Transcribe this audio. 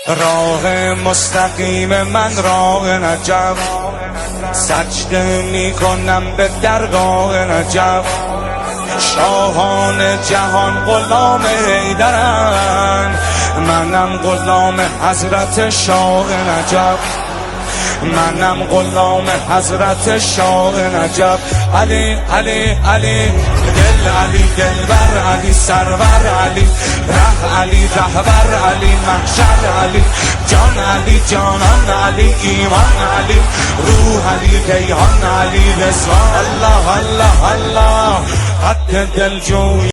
راه مستقیم من راه نجف، سجده میکنم به درگاه نجف. شاهان جهان غلام حیدرن، منم غلام حضرت شاه نجف. منم غلام حضرت شاه نجف. علی علی علی دل علی دلبر علی سرور علی ره علی رهبر علی محشر علی جان علی جانان علی ایمان علی روح علی کیهان علی رضوان. الله الله الله حق دلجوی